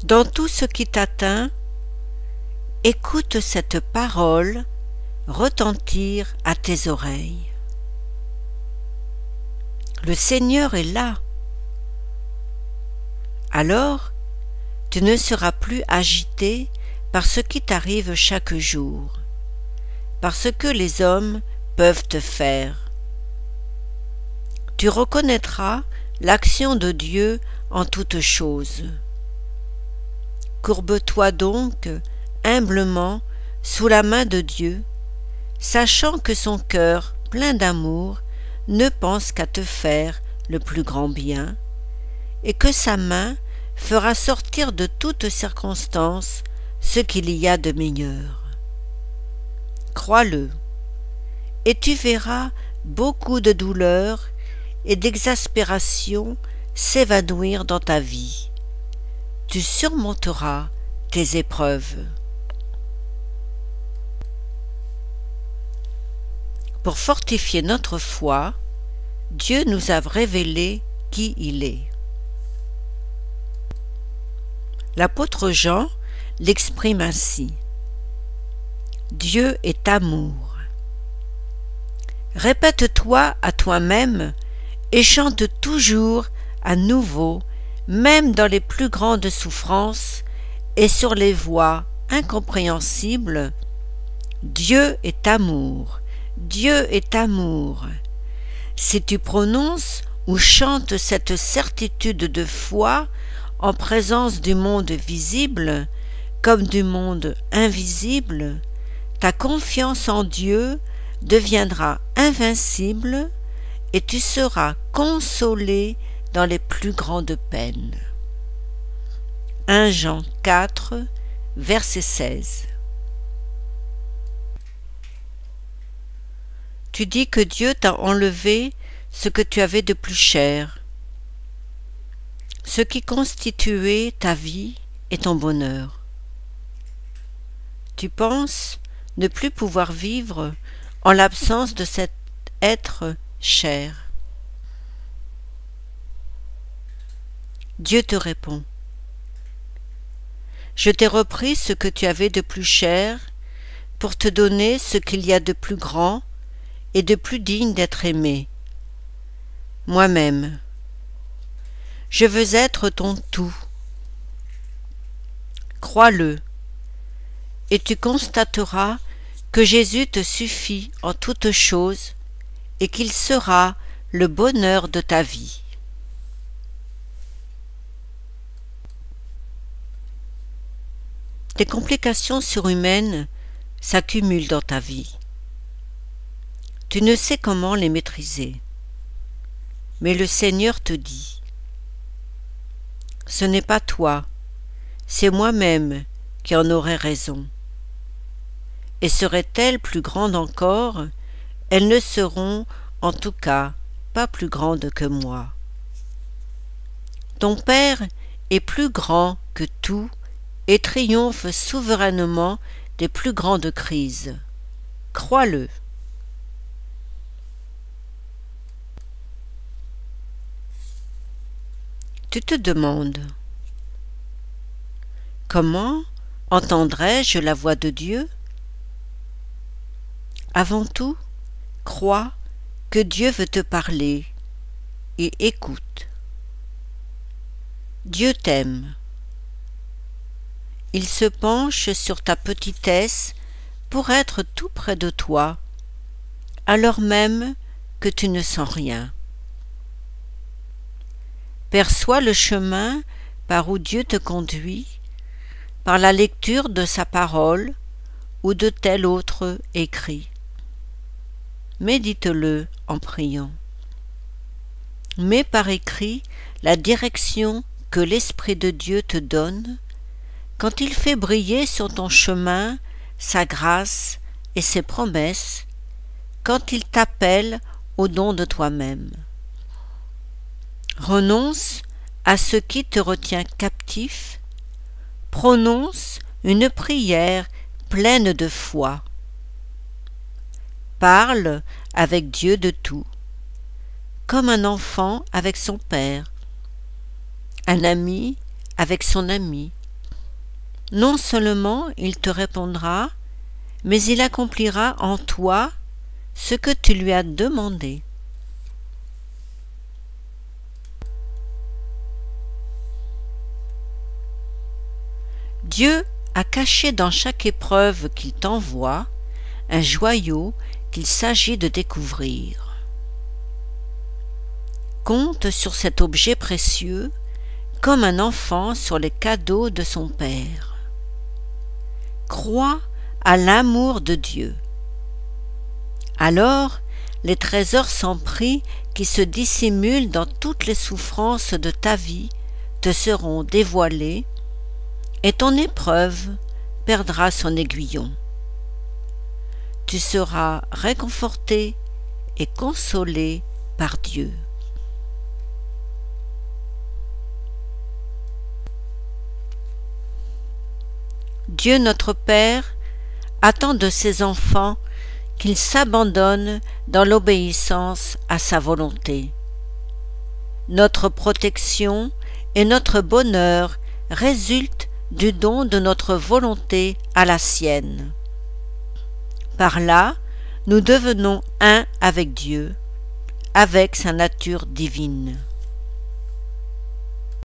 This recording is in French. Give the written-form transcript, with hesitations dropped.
Dans tout ce qui t'atteint, écoute cette parole retentir à tes oreilles. Le Seigneur est là. Alors, tu ne seras plus agité par ce qui t'arrive chaque jour, par ce que les hommes peuvent te faire. Tu reconnaîtras l'action de Dieu en toutes choses. Courbe-toi donc humblement sous la main de Dieu, sachant que son cœur, plein d'amour, ne pense qu'à te faire le plus grand bien, et que sa main fera sortir de toutes circonstances ce qu'il y a de meilleur. Crois-le, et tu verras beaucoup de douleur et d'exaspération s'évanouir dans ta vie. Tu surmonteras tes épreuves. Pour fortifier notre foi, Dieu nous a révélé qui il est. L'apôtre Jean l'exprime ainsi: Dieu est amour. Répète-toi à toi-même et chante toujours à nouveau, même dans les plus grandes souffrances et sur les voies incompréhensibles: Dieu est amour, Dieu est amour. Si tu prononces ou chantes cette certitude de foi en présence du monde visible comme du monde invisible, ta confiance en Dieu deviendra invincible et tu seras consolé dans les plus grandes peines. 1 Jean 4, verset 16. Tu dis que Dieu t'a enlevé ce que tu avais de plus cher, ce qui constituait ta vie et ton bonheur. Tu penses ne plus pouvoir vivre en l'absence de cet être cher. Dieu te répond: Je t'ai repris ce que tu avais de plus cher pour te donner ce qu'il y a de plus grand et de plus digne d'être aimé. Moi-même, je veux être ton tout. Crois-le, et tu constateras que Jésus te suffit en toutes choses et qu'il sera le bonheur de ta vie. Des complications surhumaines s'accumulent dans ta vie. Tu ne sais comment les maîtriser. Mais le Seigneur te dit: Ce n'est pas toi, c'est moi-même qui en aurais raison. Et seraient-elles plus grandes encore, elles ne seront en tout cas pas plus grandes que moi. Ton Père est plus grand que tout et triomphe souverainement des plus grandes crises. Crois-le. Tu te demandes: comment entendrai-je la voix de Dieu? Avant tout, crois que Dieu veut te parler et écoute. Dieu t'aime. Il se penche sur ta petitesse pour être tout près de toi, alors même que tu ne sens rien. Perçois le chemin par où Dieu te conduit, par la lecture de sa parole ou de tel autre écrit. Médite-le en priant. Mets par écrit la direction que l'Esprit de Dieu te donne quand il fait briller sur ton chemin sa grâce et ses promesses, quand il t'appelle au don de toi-même. Renonce à ce qui te retient captif, prononce une prière pleine de foi. Parle avec Dieu de tout, comme un enfant avec son père, un ami avec son ami, non seulement il te répondra, mais il accomplira en toi ce que tu lui as demandé. Dieu a caché dans chaque épreuve qu'il t'envoie un joyau qu'il s'agit de découvrir. Compte sur cet objet précieux comme un enfant sur les cadeaux de son Père. Crois à l'amour de Dieu. Alors, les trésors sans prix qui se dissimulent dans toutes les souffrances de ta vie te seront dévoilés et ton épreuve perdra son aiguillon. Tu seras réconforté et consolé par Dieu. Dieu notre Père attend de ses enfants qu'ils s'abandonnent dans l'obéissance à sa volonté. Notre protection et notre bonheur résultent du don de notre volonté à la sienne. Par là, nous devenons un avec Dieu, avec sa nature divine.